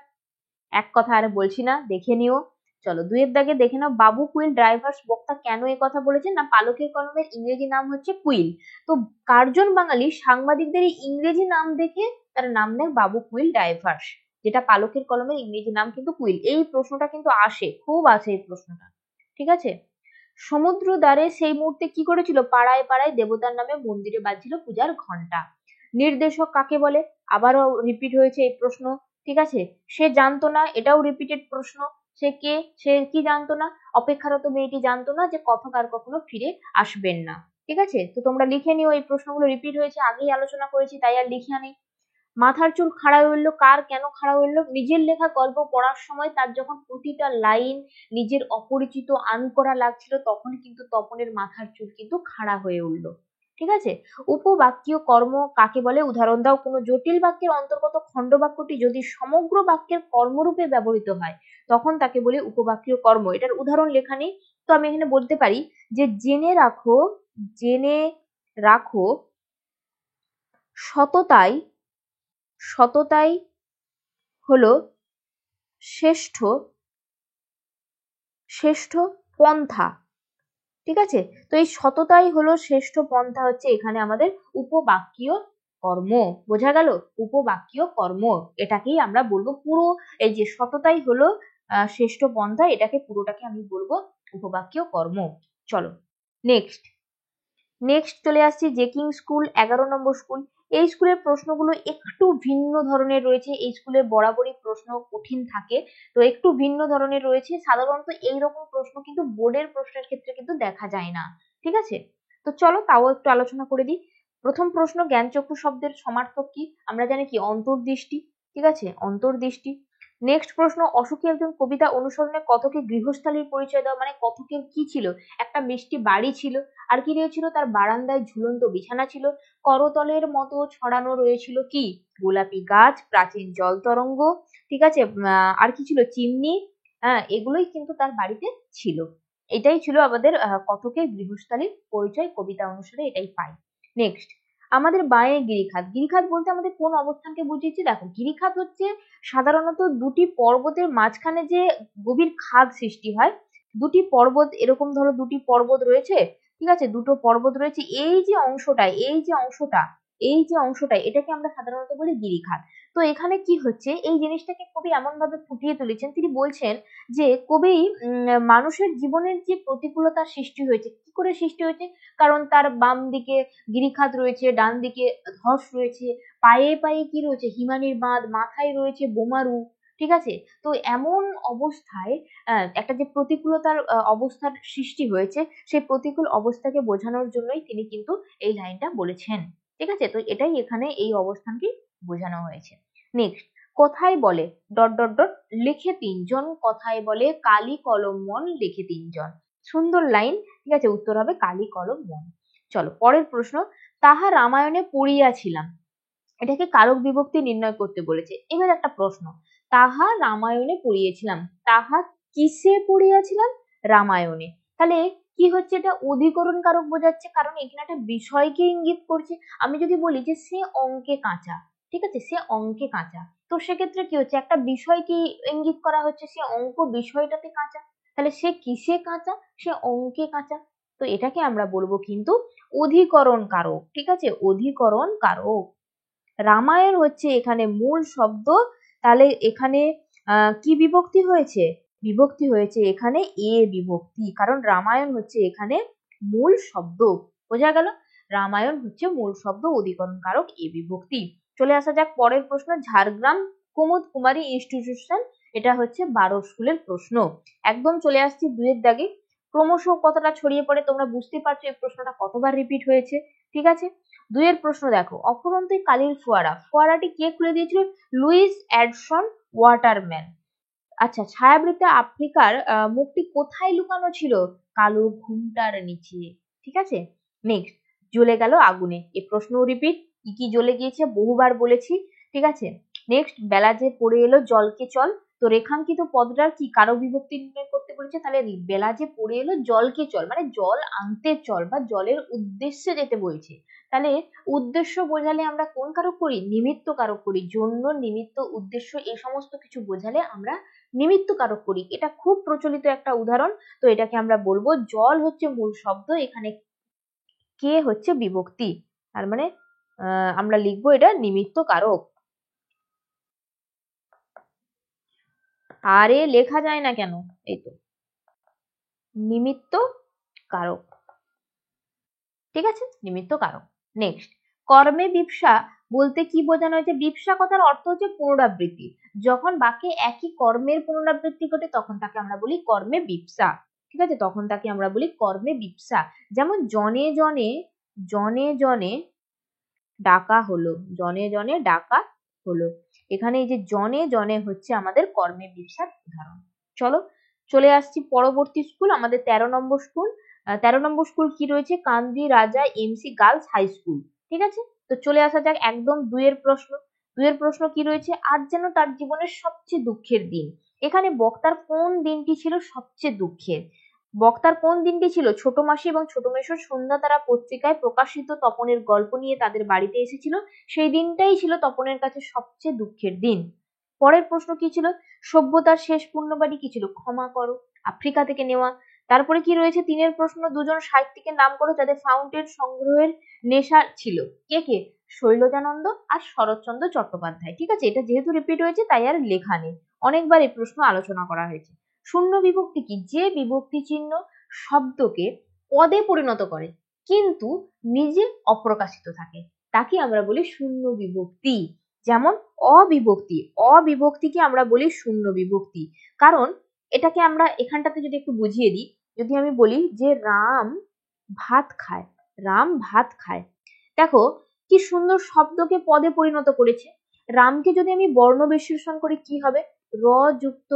এক কথা আর বলছি না, দেখে নিও। চলো 2 এর দাগে দেখে নাও, বাবু কুইল ড্রাইভার্স বক্তা কেন এই কথা বলেছেন? না, পালকের কলমের ইংরেজি নাম হচ্ছে কুইল। তো কার্জন বাঙালি সাংবাদিকদের এই ইংরেজি নাম দেখে তার নাম নেয় বাবু কুইল ড্রাইভার্স, যেটা পালকের কলমের ইংরেজি নাম কিন্তু কুইল। এই প্রশ্নটা কিন্তু আসে, খুব আসে এই প্রশ্নটা, ঠিক আছে। সমুদ্র দ্বারে সেই মুহূর্তে কি করেছিল? পাড়ায় পাড়ায় দেবতার নামে মন্দিরে বাজছিল পূজার ঘন্টা। নির্দেশক কাকে বলে? আবারও রিপিট হয়েছে এই প্রশ্ন, ঠিক আছে। সে জানতো না, এটাও রিপিটেড প্রশ্ন। সে কে? সে কি জানতো না? অপেক্ষারত মেয়েটি জানতো না যে কথক আর কখনো ফিরে আসবেন না, ঠিক আছে। তো তোমরা লিখে নিও, এই প্রশ্নগুলো রিপিট হয়েছে, আগেই আলোচনা করেছি, তাই আর লিখে আনি। মাথার চুল খাড়া হইলো, কার কেন খাড়া হইলো? নিজের লেখা গল্প পড়ার সময় তার যখন প্রতিটা লাইন নিজের অপরিচিত আনকরা লাগছিল, তখন কিন্তু তপনের মাথার চুল কিন্তু খাড়া হয়ে উঠলো, ঠিক আছে। উপবাক্যীয় কর্ম কাকে বলে? উদাহরণ দাও। কোনো জটিল বাক্যের অন্তর্গত খণ্ডবাক্যটি যদি সমগ্র বাক্যের কর্মরূপে ব্যবহৃত হয় তখন তাকে বলে উপবাক্যীয় কর্ম। এটার উদাহরণ লেখা নেই, তো আমি এখানে বলতে পারি যে জেনে রাখো, জেনে রাখো সততাই, সততাই হলো শ্রেষ্ঠ, শ্রেষ্ঠ পন্থা, ঠিক আছে। তো এই সততাই হলো শ্রেষ্ঠ পন্থা হচ্ছে এখানে আমাদের উপবাক্যীয় কর্ম। বোঝা গেল? উপবাক্যীয় কর্ম, এটাকেই আমরা বলবো পুরো, এই যে সততাই হলো শ্রেষ্ঠ পন্থা, এটাকে পুরোটাকে আমি বলবো উপবাক্যীয় কর্ম। চলো নেক্সট, নেক্সট চলে আসছি জেকিং স্কুল, 11 নম্বর স্কুল। এই স্কুলের প্রশ্নগুলো একটু ভিন্ন ধরনের রয়েছে, এই স্কুলের বরাবরই প্রশ্ন কঠিন থাকে, তো একটু ভিন্ন ধরনের রয়েছে। সাধারণত এইরকম প্রশ্ন কিন্তু বোর্ডের প্রশ্নের ক্ষেত্রে কিন্তু দেখা যায় না, ঠিক আছে। তো চলো তাও একটু আলোচনা করে দিই। প্রথম প্রশ্ন, জ্ঞানচক্ষু শব্দের সমার্থক কি? আমরা জানি কি, অন্তর্দৃষ্টি, ঠিক আছে, অন্তর্দৃষ্টি। নেক্সট প্রশ্ন, অশোকী একজন কবিতা অনুসরণে কথকে গৃহস্থালীর পরিচয় দাও। মানে কথকের কি ছিল? একটা মিষ্টি বাড়ি ছিল, আর কি রয়েছিল? তার বারান্দায় ঝুলন্ত বিছানা ছিল, করতলের মতো ছড়ানো রয়েছিল কি? গোলাপি গাছ, প্রাচীন জল তরঙ্গ, ঠিক আছে, আর কি ছিল? চিমনি, হ্যাঁ, এগুলোই কিন্তু তার বাড়িতে ছিল। এটাই ছিল আমাদের কথকের গৃহস্থালীর পরিচয়, কবিতা অনুসারে এটাই পাই। নেক্সট, আমাদের বাঁয়ে গিরিখাত। গিরিখাত বলতে আমাদের কোন অবস্থানকে বুঝিয়েছে? দেখো, গিরিখাত হচ্ছে সাধারণত দুটি পর্বতের মাঝখানে যে গভীর খাদ সৃষ্টি হয়, দুটি পর্বত, এরকম ধরো দুটি পর্বত রয়েছে, ঠিক আছে, দুটো পর্বত রয়েছে, এই যে অংশটা এটাকে আমরা সাধারণত বলি গিরিখাত। তো এখানে কি হচ্ছে, এই জিনিসটাকে কবি এমন ভাবে ফুটিয়ে তুলেছেন, তিনি বলছেন যে কবি মানুষের জীবনের যে প্রতিকূলতার সৃষ্টি হয়েছে, কি করে সৃষ্টি হয়েছে? কারণ তার বাম দিকে গিরিখাত রয়েছে, ডান দিকে ধস রয়েছে, পায়ে পায়ে কি রয়েছে? হিমানির বাঁধ, মাথায় রয়েছে বোমারু, ঠিক আছে। তো এমন অবস্থায় একটা যে প্রতিকূলতার অবস্থার সৃষ্টি হয়েছে, সেই প্রতিকূল অবস্থাকে বোঝানোর জন্যই তিনি কিন্তু এই লাইনটা বলেছেন, ঠিক আছে। তো এটাই এখানে এই অবস্থানকে বোঝানো হয়েছে। নেক্সট, কোথায় বলে ডট ডট ডট লিখে তিনজন, কথায় বলে কালি কলম মন লিখে তিনজন। সুন্দর লাইন, ঠিক আছে, উত্তর হবে কালি কলম মন। চলো পরের প্রশ্ন, তাহা রামায়ণে পড়িয়াছিলাম, এটাকে কারক বিভক্তি নির্ণয় করতে বলেছে। এবার একটা প্রশ্ন, তাহা রামায়ণে পড়িয়েছিলাম, তাহা কিসে পড়িয়াছিলাম? রামায়ণে। তাহলে কি হচ্ছে? এটা অধিকরণ কারক বোঝাচ্ছে, কারণ এখানে একটা বিষয়কে ইঙ্গিত করছে। আমি যদি বলি যে সে অঙ্কে কাঁচা, ঠিক আছে, সে অঙ্কে কাঁচা, তো সেক্ষেত্রে কি হচ্ছে? একটা বিষয়কে ইঙ্গিত করা হচ্ছে, সে অঙ্ক বিষয়টাতে কাঁচা। তাহলে সে কিসে কাঁচা? সে অঙ্কে কাঁচা। তো এটাকে আমরা বলবো কিন্তু অধিকরণ কারক, ঠিক আছে, অধিকরণ কারক। রামায়ণ হচ্ছে এখানে মূল শব্দ, তাহলে এখানে কি বিভক্তি হয়েছে? বিভক্তি হয়েছে এখানে এ বিভক্তি, কারণ রামায়ণ হচ্ছে এখানে মূল শব্দ। বোঝা গেল? রামায়ণ হচ্ছে মূল শব্দ, অধিকরণ কারক এ বিভক্তি। চলে আসা যাক পরের প্রশ্ন, ঝাড়গ্রাম কুমুদ কুমারী ইনস্টিটিউশন, এটা হচ্ছে 12 স্কুলের প্রশ্ন। একদম চলে আসছি দুয়ের দাগে, ক্রমশ কথাটা ছড়িয়ে পড়ে, তোমরা বুঝতে পারছো এই প্রশ্নটা কতবার রিপিট হয়েছে, ঠিক আছে। দুইয়ের প্রশ্ন দেখো, অফুরন্তই কালির ফোয়ারা, ফোয়ারাটি কে খুলে দিয়েছিল? Lewis Edson Waterman. আচ্ছা, ছায়াবৃত্তে আফ্রিকার মুখটি কোথায় লুকানো ছিল? কালো ঘুমটার নিচে, ঠিক আছে। নেক্সট, জ্বলে গেল আগুনে, এই প্রশ্নও রিপিট, কি কি জ্বলে গিয়েছে বহুবার বলেছি, ঠিক আছে। নেক্সট, বেলা যে পড়ে এলো জলকে চল, তো রেখাঙ্কিত পদটার কি কারক বিভক্তি নির্ণয় করতে বলেছে? তাহলে বেলা যে পড়ে এলো জলকে চল, মানে জল আনতে চল বা জলের উদ্দেশ্যে যেতে বলছে। তাহলে উদ্দেশ্য বোঝালে আমরা কোন কারক করি? নিমিত্ত কারক করি। জন্য, নিমিত্ত, উদ্দেশ্য, এই সমস্ত কিছু বোঝালে আমরা নিমিত্ত কারক করি। এটা খুব প্রচলিত একটা উদাহরণ। তো এটাকে আমরা বলবো জল হচ্ছে মূল শব্দ, এখানে কে হচ্ছে বিভক্তি, তার মানে আমরা লিখবো এটা নিমিত্ত কারক। আরে লেখা যায় না কেন? এই তো, নিমিত্ত কারক, ঠিক আছে, নিমিত্ত কারক। নেক্সট, কর্মে বিপ্সা বলতে কি বোঝানো হয়েছে? বিপ্সা কথার অর্থ হচ্ছে পুনরাবৃত্তি। যখন বাক্যে একই কর্মের পুনরাবৃত্তি ঘটে তখন তাকে আমরা বলি কর্মে বিপ্সা, ঠিক আছে, তখন তাকে আমরা বলি কর্মে বিপ্সা। যেমন জনে জনে, জনে জনে ডাকা হলো, জনে জনে ডাকা হলো। এখানে এই যে জনে জনে হচ্ছে আমাদের কর্মে বিপ্সার উদাহরণ। চলো চলে আসছি পরবর্তী স্কুল, আমাদের 13 নম্বর স্কুল। 13 নম্বর স্কুল কি রয়েছে? কান্দি রাজা এমসি গার্লস হাই স্কুল, ঠিক আছে। তো চলে আসা যাক একদম দুইয়ের প্রশ্ন। দুইয়ের প্রশ্ন কি রয়েছে? আজ যেন তার জীবনের সবচেয়ে দুঃখের দিন। এখানে বক্তার কোন দিনটি ছিল সবচেয়ে দুঃখের? বক্তার কোন দিনটি ছিল? ছোট মাসি এবং ছোট মেসোর সন্ধ্যা তারা পত্রিকায় প্রকাশিত তপনের গল্প নিয়ে তাদের বাড়িতে এসেছিল, সেই দিনটাই ছিল তপনের কাছে সবচেয়ে দুঃখের দিন। পরের প্রশ্ন কি ছিল? সভ্যতার শেষ পূর্ণবাণী কি ছিল? ক্ষমা করো, আফ্রিকা থেকে নেওয়া। তারপরে কি রয়েছে? তিনের প্রশ্ন, দুজন সাহিত্যিকের নাম করো যাদের ফাউন্টেন সংগ্রহের নেশা ছিল। কে কে? শৈলজানন্দ আর শরৎচন্দ্র চট্টোপাধ্যায়, ঠিক আছে। এটা যেহেতু রিপিট হয়েছে তাই আর লেখা নেই, অনেকবার এই প্রশ্ন আলোচনা করা হয়েছে। শূন্য বিভক্তি কি? যে বিভক্তি চিহ্ন শব্দকে পদে পরিণত করে কিন্তু নিজে অপ্রকাশিত থাকে, তাকে আমরা বলি শূন্য বিভক্তি। যেমন অবিভক্তি, অবিভক্তিকে আমরা বলি শূন্য বিভক্তি। কারণ এটাকে আমরা এখানটাতে যদি একটু বুঝিয়ে দিই, যদি আমি বলি যে রাম ভাত খায়, রাম ভাত খায়, দেখো কি সুন্দর শব্দকে পদে পরিণত করেছে। রামকে যদি আমি বর্ণ বিশ্লেষণ করি কি হবে, র যুক্ত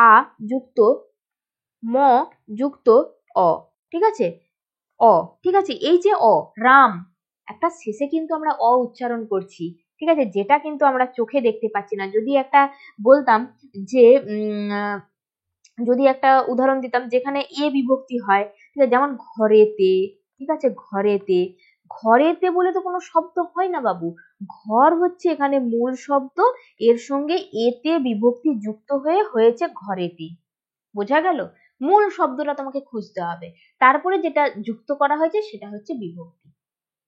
আ যুক্ত ম যুক্ত অ, ঠিক আছে, অ, ঠিক আছে, এই যে অ, রাম, একটা শেষে কিন্তু আমরা অ উচ্চারণ করছি, ঠিক আছে, যেটা কিন্তু আমরা চোখে দেখতে পাচ্ছি না। যদি একটা বলতাম যে যদি একটা উদাহরণ দিতাম যেখানে এ বিভক্তি হয়, ঠিক আছে, যেমন ঘরেতে, ঠিক আছে, ঘরেতে, ঘরেতে বলে তো কোনো শব্দ হয় না বাবু। ঘর হচ্ছে এখানে মূল শব্দ, এর সঙ্গে এতে বিভক্তি যুক্ত হয়ে হয়েছে ঘরেতে। বোঝা গেল? মূল শব্দটা তোমাকে খুঁজতে হবে, তারপরে যেটা যুক্ত করা হয়েছে সেটা হচ্ছে বিভক্তি।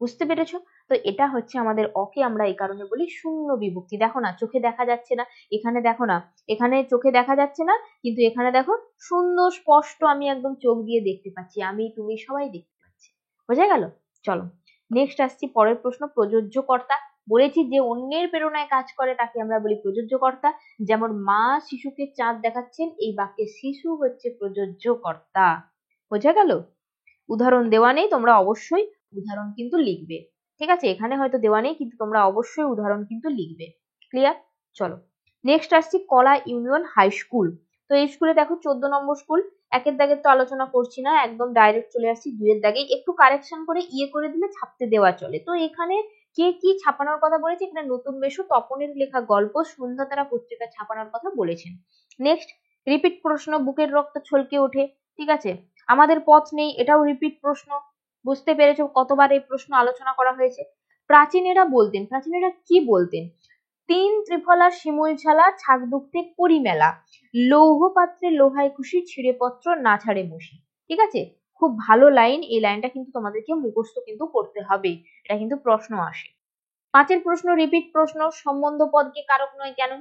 বুঝতে পেরেছো? তো এটা হচ্ছে আমাদের অকে আমরা এই কারণে বলি শূন্য বিভক্তি। দেখো না, চোখে দেখা যাচ্ছে না, এখানে দেখো না, এখানে চোখে দেখা যাচ্ছে না, কিন্তু এখানে দেখো সুন্দর স্পষ্ট আমি একদম চোখ দিয়ে দেখতে পাচ্ছি, আমি তুমি সবাই দেখতে পাচ্ছি। বোঝা গেল? চলো নেক্সট আসছি পরের প্রশ্ন, প্রযোজ্য কর্তা। বলেছি যে অন্যের প্রেরণায় কাজ করে তাকে আমরা বলি প্রযোজ্য কর্তা। যেমন মা শিশুকে চাঁদ দেখাচ্ছেন, এই বাক্যে শিশু হচ্ছে প্রযোজ্য কর্তা। বোঝা গেল? উদাহরণ দেওয়া নেই, তোমরা অবশ্যই উদাহরণ কিন্তু লিখবে। ঠিক আছে, এখানে হয়তো দেওয়া নেই কিন্তু তোমরা অবশ্যই উদাহরণ কিন্তু লিখবে। ক্লিয়ার? চলো নেক্সট আসছি কলা ইউনিয়ন হাই স্কুল। তো এই স্কুলে দেখো 14 নম্বর স্কুল। একের দাগের তো আলোচনা করছি না, একদম ডাইরেক্ট চলে আসছি দুইয়ের দাগে। একটু কারেকশন করে ইয়ে করে দিলে ছাপতে দেওয়া চলে। তো এখানে কে কি ছাপানোর কথা বলেছে, এখানে নতুন বেশু তপনের লেখা গল্প সন্ধ্যাতারা পত্রিকা ছাপানোর কথা বলেছেন। নেক্সট রিপিট প্রশ্ন, বুকের রক্ত ছলকে ওঠে, ঠিক আছে, আমাদের পথ নেই, এটাও রিপিট প্রশ্ন। বুঝতে পেরেছো কতবার এই প্রশ্ন আলোচনা করা হয়েছে। প্রাচীনেরা বলতেন, প্রাচীনেরা কি বলতেন, তিন ত্রিফলা শিমুল ছালা ছাগ দুঃখে করি মেলা, লৌহ পাত্রে লোহায় খুশি ছিঁড়ে পত্র না ছাড়ে মুশি। ঠিক আছে, খুব ভালো লাইন, এই লাইনটা কিন্তু তোমাদেরকে মুখস্থ কিন্তু করতে হবে, এটা কিন্তু প্রশ্ন আসে। পাঁচের প্রশ্ন রিপিট প্রশ্ন, সম্বন্ধ পদকে কারক নয় কেন,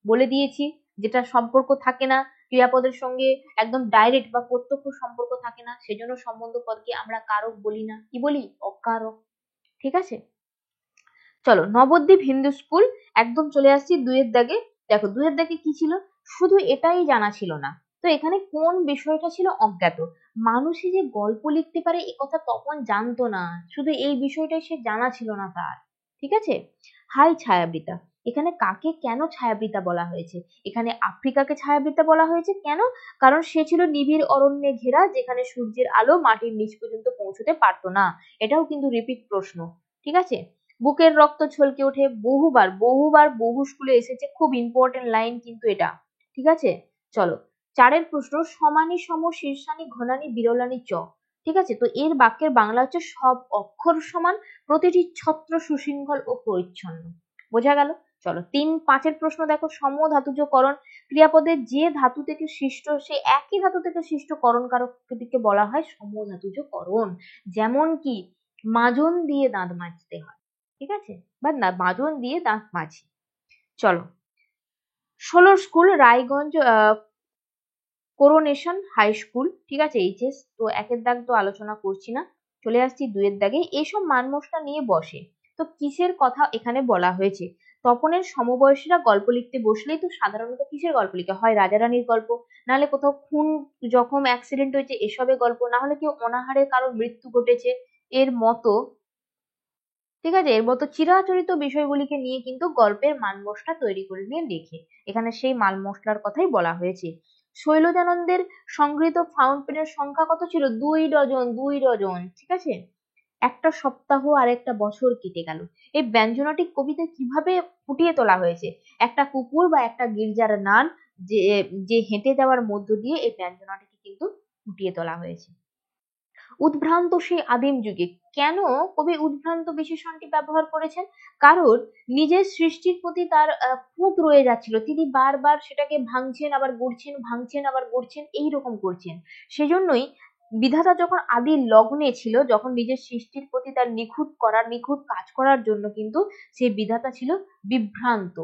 বলে দিয়েছি, যেটা সম্পর্ক থাকে না ক্রিয়াপদের সঙ্গে, একদম ডাইরেক্ট বা প্রত্যক্ষ সম্পর্ক থাকে না, সেজন্য সম্বন্ধ পদকে আমরা কারক বলি না, কি বলি, অকারক। ঠিক আছে, চলো নবদ্বীপ হিন্দু স্কুল, একদম চলে আসছি দুইয়ের দাগে। দেখো দুইয়ের দাগে কি ছিল, শুধু এটাই জানা ছিল না, তো এখানে কোন বিষয়টা ছিল অজ্ঞাত। মানুষই যে গল্প লিখতে পারে এ কথা তখন জানতো না, শুধু এই বিষয়টাই সে জানা ছিল না তার। ঠিক আছে, হাই ছায়াবৃতা, এখানে কাকে কেন ছায়াবৃতা বলা হয়েছে, এখানে আফ্রিকাকে ছায়াবৃতা বলা হয়েছে কেন, কারণ সে ছিল নিবিড় অরণ্যে ঘেরা, যেখানে সূর্যের আলো মাটির নিচ পর্যন্ত পৌঁছতে পারতো না। এটাও কিন্তু রিপিট প্রশ্ন। ঠিক আছে, বুকের রক্ত ছলকে ওঠে, বহুবার বহুবার বহু স্কুলে এসেছে, খুব ইম্পর্টেন্ট লাইন কিন্তু এটা। ঠিক আছে, চলো চারের প্রশ্ন, সমানি সম শীর্ষানি ঘনানি বিরলানি চ। ঠিক আছে, তো এর বাক্যের বাংলা হচ্ছে সব অক্ষর সমান, প্রতিটি ছত্র সুশৃঙ্খল ও পরিচ্ছন্ন। বোঝা গেল? চলো পাঁচের প্রশ্ন দেখো, সমধাতুজকরণ, ক্রিয়াপদের যে ধাতু থেকে সৃষ্ট সে একই ধাতু থেকে সৃষ্ট করণ কারকটিকে বলা হয় সমধাতুজকরণ। যেমন কি মাজন দিয়ে দাঁত মাজতে হয়, ঠিক আছে, বা না মাজন দিয়ে দাঁত মাজি। চলো 16 school Raiganj coronation high school, ঠিক আছে, এইচএস। তো একের দাগ তো আলোচনা করছি না, চলে আসছি দুইয়ের দাগে। এইসব মানমশলা নিয়ে বসে, তো কিসের কথা এখানে বলা হয়েছে, তপনের সমবয়সীরা গল্প লিখতে বসলেই তো সাধারণত কিসের গল্প লিখে, হয় রাজা রানীর গল্প, নাহলে কোথাও খুন জখম অ্যাক্সিডেন্ট হয়েছে এসবের গল্প, না হলে কেউ অনাহারে কারো মৃত্যু ঘটেছে এর মতো। ঠিক আছে, এর মতো চিরাচরিত বিষয়গুলিকে নিয়ে কিন্তু গল্পের মান মশলা তৈরি করে নিয়ে লেখে, এখানে সেই মাল মশলার কথাই বলা হয়েছে। শৈলজানন্দের সংগৃহীত ফাউন্ট পেনের সংখ্যা কত ছিল, 2 ডজন, 2 ডজন। ঠিক আছে, একটা সপ্তাহ আর একটা বছর কেটে গেল। এই ব্যঞ্জনাটি কবিতায় কিভাবে ফুটিয়ে তোলা হয়েছে, একটা কুকুর বা একটা গির্জার নান যে যে হেঁটে যাওয়ার মধ্য দিয়ে এই ব্যঞ্জনাটিকে কিন্তু ফুটিয়ে তোলা হয়েছে। উদ্ভ্রান্ত সেই আদিম যুগে, কেন কবি উদ্ভ্রান্ত বিশেষণটি ব্যবহার করেছেন, কারণ নিজের সৃষ্টির প্রতি তার খুঁত রয়ে যাচ্ছিল, তিনি বারবার সেটাকে ভাঙছেন আবার গড়ছেন, ভাঙছেন আবার গড়ছেন, এইরকম করছেন। সেজন্যই বিধাতা যখন আদি লগ্নে ছিল, যখন নিজের সৃষ্টির প্রতি তার নিখুঁত কাজ করার জন্য কিন্তু সেই বিধাতা ছিল বিভ্রান্ত।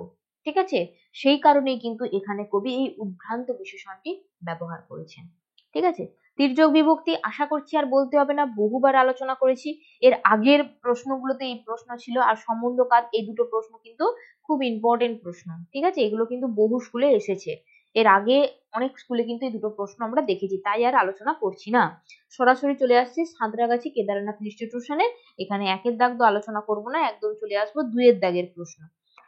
ঠিক আছে, সেই কারণেই কিন্তু এখানে কবি এই উদ্ভ্রান্ত বিশেষণটি ব্যবহার করেছেন। ঠিক আছে, তির্যক বিভক্তি আশা করছি আর বলতে হবে না, বহুবার আলোচনা করেছি। এর আগের প্রশ্নগুলোতে এই প্রশ্ন ছিল। আর সম্বন্ধকাল, এই দুটো প্রশ্ন কিন্তু খুব ইম্পর্টেন্ট প্রশ্ন, ঠিক আছে? এগুলো কিন্তু বহু স্কুলে এসেছে, এর আগে অনেক স্কুলে কিন্তু এই দুটো প্রশ্ন আমরা দেখেছি, তাই আর আলোচনা করছি না। সরাসরি চলে আসছি সাঁতরাগাছি কেদারনাথ ইনস্টিটিউশনে। এখানে একের দাগ তো আলোচনা করব না, একদম চলে আসবো দুইয়ের দাগের প্রশ্ন।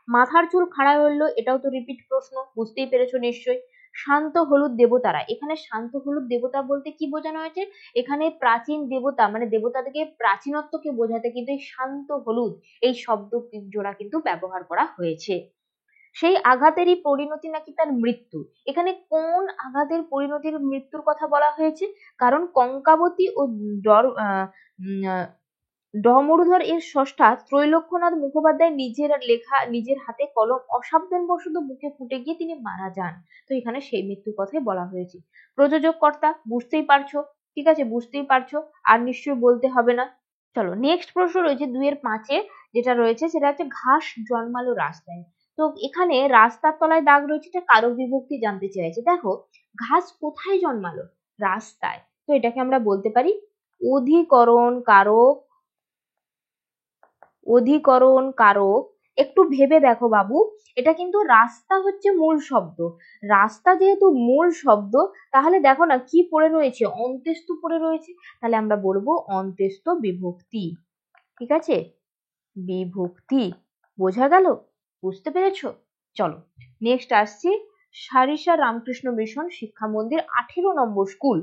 মাথার চুল খাড়া হলো, এটাও তো রিপিট প্রশ্ন, বুঝতেই পেরেছো নিশ্চয়ই। শান্ত হলুদ দেবতারা, এখানে শান্ত হলুদ দেবতা বলতে কি বোঝানো হয়েছে? এখানে প্রাচীন দেবতা মানে দেবতাদেরকে প্রাচীনত্বকে বোঝাতে কিন্তু এই শান্ত হলুদ এই শব্দ জোড়া কিন্তু ব্যবহার করা হয়েছে। সেই আঘাতেরই পরিণতি নাকি তার মৃত্যু। এখানে কোন আঘাতের পরিণতির মৃত্যুর কথা বলা হয়েছে? কারণ কঙ্কাবতী ও ডমরুধর এর স্রষ্টা ত্রৈলোক্যনাথ মুখোপাধ্যায় নিজের হাতে কলম অসাবধানবশত বুকে ফুটে গিয়ে তিনি মারা যান। তো এখানে সেই মৃত্যুর কথাই বলা হয়েছে। প্রযোজক কর্তা বুঝতেই পারছো, ঠিক আছে, বুঝতেই পারছো, আর নিশ্চয়ই বলতে হবে না। চলো নেক্সট প্রশ্ন রয়েছে 2-এর 5-এ, যেটা রয়েছে সেটা হচ্ছে ঘাস জন্মালো রাস্তায়। তো এখানে রাস্তার তলায় দাগ রয়েছে, এটা কারক বিভক্তি জানতে চেয়েছে। দেখো ঘাস কোথায় জন্মালো? রাস্তায়। তো এটাকে আমরা বলতে পারি অধিকরণ কারক। অধিকরণ কারক। একটু ভেবে দেখো বাবু, এটা কিন্তু রাস্তা হচ্ছে মূল শব্দ। রাস্তা যেহেতু মূল শব্দ, তাহলে দেখো না কি পড়ে রয়েছে, অন্ত্যেস্তু পড়ে রয়েছে। তাহলে আমরা বলবো অন্ত্যেস্ত বিভক্তি, ঠিক আছে, বিভক্তি। বোঝা গেল? বুঝতে পেরেছো? চলো নেক্সট আসছি সারিসা রামকৃষ্ণ মিশন শিক্ষা মন্দির 18 নম্বর স্কুল।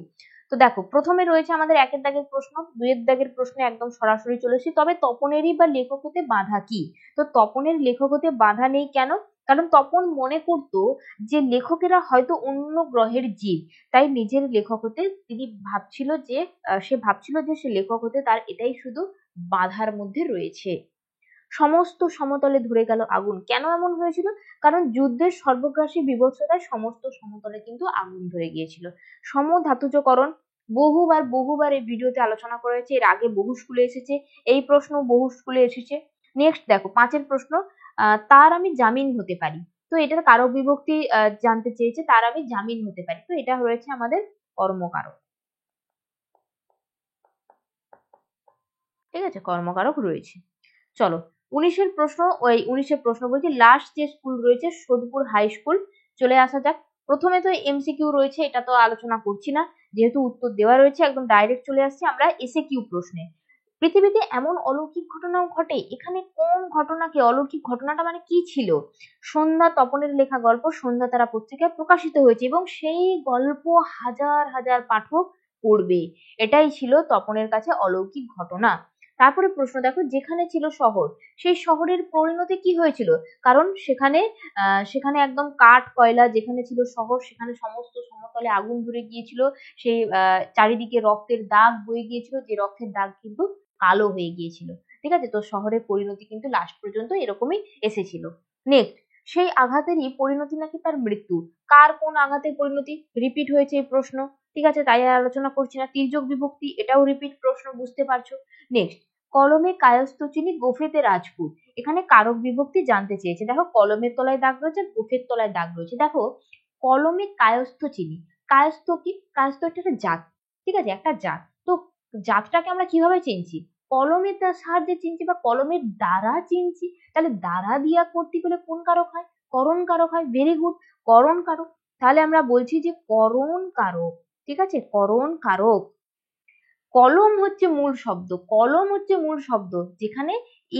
তো দেখো প্রথমে রয়েছে আমাদের একের দাগের প্রশ্ন, দুইয়ের দাগের প্রশ্নে একদম সরাসরি চলেছি। তবে তপনেরই বা লেখক হতে বাধা কি? তো তপনের লেখক হতে বাধা নেই কেন? কারণ তপন মনে করতো যে লেখকেরা হয়তো অন্য গ্রহের জীব, তাই নিজের লেখক হতে তিনি ভাবছিল যে সে লেখক হতে তার এটাই শুধু বাধার মধ্যে রয়েছে। সমস্ত সমতলে ধরে গেল আগুন, কেন এমন হয়েছিল? কারণ যুদ্ধের সর্বগ্রাসী বীভৎসতায় সমস্ত সমতলে কিন্তু আগুন ধরে গিয়েছিল। সমধাতুজকরণ বহুবার বহুবার এই ভিডিওতে আলোচনা করা হয়েছে, এর আগে বহু স্কুলে এসেছে, এই প্রশ্ন বহু স্কুলে এসেছে। নেক্সট দেখো 5-এর প্রশ্ন, তার আমি জামিন হতে পারি। তো এটার কারক বিভক্তি জানতে চেয়েছে, তার আমি জামিন হতে পারি। তো এটা রয়েছে আমাদের কর্মকারক, ঠিক আছে, কর্মকারক রয়েছে। চলো 19-এর প্রশ্ন বলছি লাস্ট যে স্কুল রয়েছে সোদপুর হাই স্কুল। চলে আসা যাক। প্রথমে তো এমসিকিউ রয়েছে, এটা তো আলোচনা করছি না, যেহেতু উত্তর দেওয়া রয়েছে একদম ডাইরেক্ট চলে আসছে আমরা এসে কিউ প্রশ্নে। পৃথিবীতে এমন অলৌকিক ঘটনাও ঘটে, এখানে কোন ঘটনাকে, অলৌকিক ঘটনাটা মানে কি ছিল? সন্ধ্যা তপনের লেখা গল্প সন্ধ্যা তারা পত্রিকায় প্রকাশিত হয়েছে এবং সেই গল্প হাজার হাজার পাঠক পড়বে, এটাই ছিল তপনের কাছে অলৌকিক ঘটনা। তারপরে প্রশ্ন দেখো, যেখানে ছিল শহর সেই শহরের পরিণতি কি হয়েছিল? কারণ সেখানে একদম কাঠ কয়লা, যেখানে ছিল শহর সেখানে সমস্ত সমতলে আগুন ধরে গিয়েছিল। সেই চারিদিকে রক্তের দাগ বয়ে গিয়েছিল, যে রক্তের দাগ কিন্তু কালো হয়ে গিয়েছিল, ঠিক আছে। তো শহরের পরিণতি কিন্তু লাস্ট পর্যন্ত এরকমই এসেছিল। নেক্সট, সেই আঘাতেরই পরিণতি নাকি তার মৃত্যু। কার কোন আঘাতের পরিণতি? রিপিট হয়েছে এই প্রশ্ন, ঠিক আছে, তাই আর আলোচনা করছি না। তির্যক বিভক্তি, এটাও রিপিট প্রশ্ন, বুঝতে পারছো। নেক্সট, কলমে কায়স্থ চিনি গোফেতে রাজপুত। এখানে কারক বিভক্তি জানতে চেয়েছে। দেখো কলমের তলায় দাগ রয়েছে, গোফের তলায় দাগ রয়েছে। দেখো কলমে কায়স্থ চিনি, কায়স্থ কি? কায়স্থ একটা জাত, ঠিক আছে, একটা জাত। তো জাতটাকে আমরা কিভাবে চিনছি? কলমের সাহায্যে চিনছি বা কলমের দ্বারা চিনছি। তাহলে দ্বারা দিয়া করতে গেলে কোন কারক হয়? করণ কারক হয়। ভেরি গুড, করণ কারক। তাহলে আমরা বলছি যে করণ কারক, ঠিক আছে, করণ কারক। কলম হচ্ছে মূল শব্দ, কলম হচ্ছে মূল শব্দ যেখানে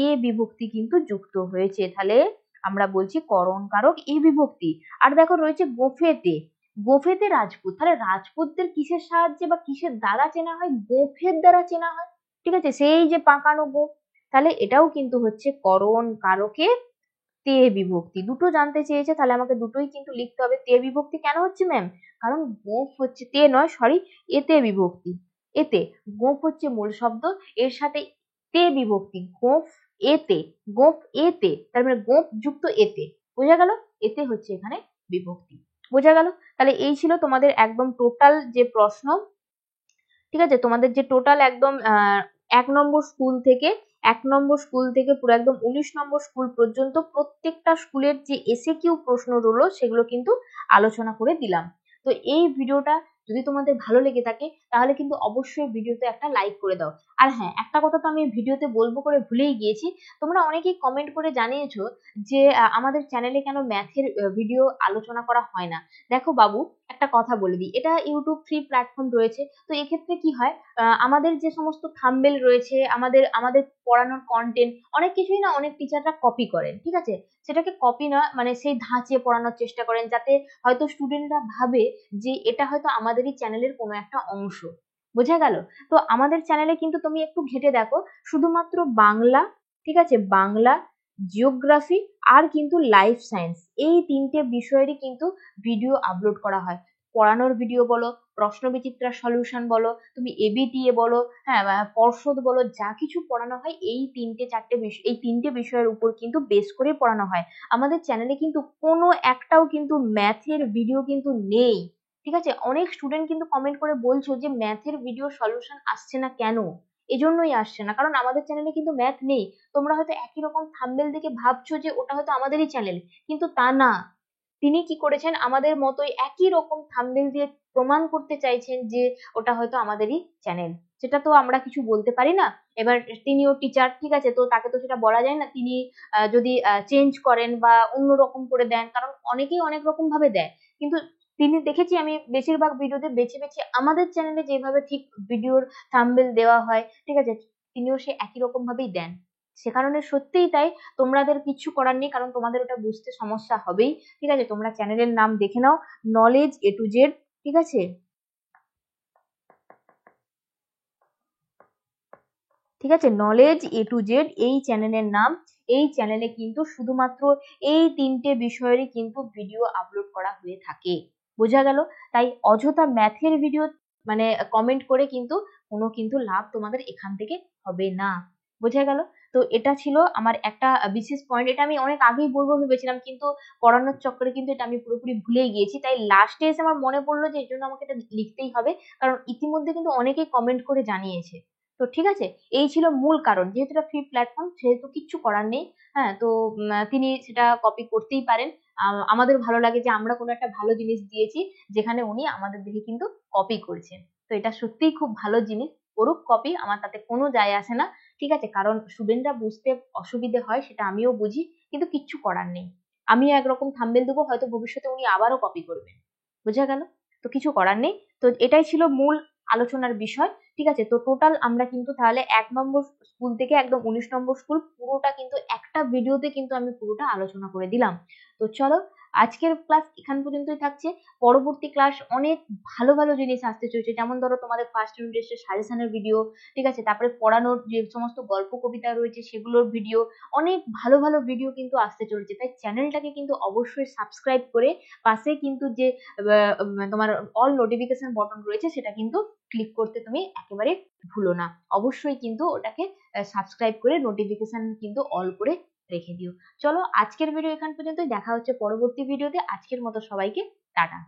এ বিভক্তি কিন্তু যুক্ত হয়েছে, তাহলে আমরা বলছি করণ কারক এ বিভক্তি। আর দেখো রয়েছে গোফেতে, গোফেতে রাজপুত, তাহলে রাজপুতদের কিসের সাহায্যে বা কিসের দ্বারা চেনা হয়? গোফের দ্বারা চেনা হয়, ঠিক আছে, সেই যে পাকানো গোফ। তাহলে এটাও কিন্তু হচ্ছে করণ কারকে তে বিভক্তি। দুটো জানতে চেয়েছে, তাহলে আমাকে দুটোই কিন্তু লিখতে হবে। তে বিভক্তি কেন হচ্ছে ম্যাম? কারণ গোফ হচ্ছে, তে নয় সরি, এতে বিভক্তি। এতে গোফ হচ্ছে মূল শব্দ, এর সাথে তে বিভক্তি, গোফ এতে, গোফ এতে, তার মানে গোফ যুক্ত এতে, বোঝা গেল? এতে হচ্ছে এখানে বিভক্তি, বোঝা গেল? তাহলে এই ছিল তোমাদের একদম টোটাল যে প্রশ্ন, ঠিক আছে, তোমাদের যে টোটাল একদম 1 নম্বর স্কুল থেকে পুরো একদম 19 নম্বর স্কুল পর্যন্ত প্রত্যেকটা স্কুলের যে এসে কিউ প্রশ্ন রইলো সেগুলো কিন্তু আলোচনা করে দিলাম। তো এই ভিডিওটা যদি তোমাদের ভালো লেগে থাকে তাহলে কিন্তু অবশ্যই ভিডিওতে একটা লাইক করে দাও। আর হ্যাঁ, একটা কথা তো আমি ভিডিওতে বলবো করে ভুলেই গিয়েছি, তোমরা অনেকেই কমেন্ট করে জানিয়েছো যে আমাদের চ্যানেলে কেন ম্যাথের ভিডিও আলোচনা করা হয় না। দেখো বাবু, একটা কথা বলে দিই, এটা ইউটিউব ফ্রি প্ল্যাটফর্ম রয়েছে, তো এক্ষেত্রে কি হয়, আমাদের যে সমস্ত থাম্বনেল রয়েছে, আমাদের আমাদের পড়ানোর কন্টেন্ট, অনেক কিছুই না অনেক টিচাররা কপি করেন, ঠিক আছে? সেটাকে কপি না, মানে সেই ধাঁচে পড়ানোর চেষ্টা করেন, যাতে হয়তো স্টুডেন্টরা ভাবে যে এটা হয়তো আমাদেরই চ্যানেলের কোনো একটা অংশ। বোঝা গেল? তো আমাদের চ্যানেলে কিন্তু তুমি একটু ঘেঁটে দেখো, শুধুমাত্র বাংলা, ঠিক আছে, বাংলা, জিওগ্রাফি আর কিন্তু লাইফ সায়েন্স, এই তিনটে বিষয়েরই কিন্তু ভিডিও আপলোড করা হয়। পড়ানোর ভিডিও বলো, প্রশ্ন বিচিত্রা সলিউশন বলো, তুমি এবিটিএ বলো, হ্যাঁ, পর্ষদ বলো, যা কিছু পড়ানো হয় এই তিনটে বিষয়ের উপর কিন্তু বেস করে পড়ানো হয়। আমাদের চ্যানেলে কিন্তু কোনো একটাও কিন্তু ম্যাথের ভিডিও কিন্তু নেই, ঠিক আছে? অনেক স্টুডেন্ট কিন্তু কমেন্ট করে বলছো যে ম্যাথের ভিডিও সলিউশন আসছে না কেন? এজন্যই আসছে না, কারণ আমাদের চ্যানেলে কিন্তু ম্যাথ নেই। তোমরা হয়তো একই রকম থাম্বনেল দেখে ভাবছো যে ওটা হয়তো আমাদেরই চ্যানেল, কিন্তু তা না। তিনি কি করেছেন, আমাদের মতোই একই রকম থাম্বনেল দিয়ে প্রমাণ করতে চাইছেন যে ওটা হয়তো আমাদেরই চ্যানেল। সেটা তো আমরা কিছু বলতে পারি না। এবার তিনিও টিচার, ঠিক আছে, তো তাকে তো সেটা বলা যায় না। তিনি যদি চেঞ্জ করেন বা অন্য রকম করে দেন, কারণ অনেকেই অনেক রকম ভাবে দেয়, কিন্তু তিনি, দেখেছি আমি বেশিরভাগ ভিডিওতে বেছে বেছে আমাদের চ্যানেলে যেভাবে ঠিক ভিডিওর থাম্বনেল দেওয়া হয়, ঠিক আছে, তিনিও সে একই রকম ভাবেই দেন। সে কারণে সত্যিই তাই, তোমাদের কিছু করার নেই, কারণ তোমাদের ওটা বুঝতে সমস্যা হবেই, ঠিক আছে? তোমরা চ্যানেলের নাম দেখে নাও, নলেজ এ টু জেড, ঠিক আছে? ঠিক আছে, নলেজ এ টু জেড এই চ্যানেলের নাম। এই চ্যানেলে কিন্তু শুধুমাত্র এই তিনটে বিষয়েরই কিন্তু ভিডিও আপলোড করা হয়ে থাকে। বোঝা গেল? তাই অযথা ম্যাথের ভিডিও মানে কমেন্ট করে কিন্তু কোনো কিন্তু লাভ তোমাদের এখান থেকে হবে না। বোঝা গেল? তো এটা ছিল আমার একটা বিশেষ পয়েন্ট, এটা আমি অনেক আগেই বলবো ভেবেছিলাম, কিন্তু পড়ানোর চক্করে কিন্তু এটা আমি পুরোপুরি ভুলেই গিয়েছি, তাই লাস্টে এসে আমার মনে পড়লো যে এর জন্য আমাকে এটা লিখতেই হবে, কারণ ইতিমধ্যে কিন্তু অনেকেই কমেন্ট করে জানিয়েছে। তো ঠিক আছে, এই ছিল মূল কারণ, যেহেতু এটা ফ্রি প্ল্যাটফর্ম সেহেতু কিচ্ছু করার নেই। হ্যাঁ, তো তিনি সেটা কপি করতেই পারেন। আমাদের ভালো লাগে যে আমরা কোনো একটা ভালো জিনিস দিয়েছি, যেখানে উনি আমাদের দেখে কিন্তু কপি করছেন। তো এটা সত্যিই খুব ভালো জিনিস, করুক কপি, আমার তাতে কোনো যায় আসে না, ঠিক আছে? কারণ স্টুডেন্টরা বুঝতে অসুবিধে হয় সেটা আমিও বুঝি, কিন্তু কিচ্ছু করার নেই। আমি একরকম থাম্বনেল দেবো, হয়তো ভবিষ্যতে উনি আবারও কপি করবেন। বোঝা গেল? তো কিছু করার নেই। তো এটাই ছিল মূল আলোচনার বিষয়। ঠিক আছে, তো টোটাল আমরা কিন্তু তাহলে 1 নম্বর স্কুল থেকে একদম 19 নম্বর স্কুল পুরোটা কিন্তু একটা ভিডিওতে কিন্তু আমি পুরোটা আলোচনা করে দিলাম। তো চলো, আজকের ক্লাস এখান পর্যন্তই থাকছে। পরবর্তী ক্লাস অনেক ভালো ভালো জিনিস আসতে চলেছে, যেমন ধরো তোমাদের ফার্স্ট ইউনিট টেস্টের সাজেশনের ভিডিও, ঠিক আছে, তারপরে পড়ানোর যে সমস্ত গল্প কবিতা রয়েছে সেগুলোর ভিডিও, অনেক ভালো ভালো ভিডিও কিন্তু আসতে চলেছে। তাই চ্যানেলটাকে কিন্তু অবশ্যই সাবস্ক্রাইব করে পাশে কিন্তু যে তোমার অল নোটিফিকেশন বটন রয়েছে সেটা কিন্তু ক্লিক করতে তুমি একেবারে ভুলো না। অবশ্যই কিন্তু ওটাকে সাবস্ক্রাইব করে নোটিফিকেশন কিন্তু অল করে রেখে দিও। চলো, আজকের ভিডিও এখান পর্যন্ত, দেখা হচ্ছে পরবর্তী ভিডিওতে। আজকের মতো সবাইকে টাটা।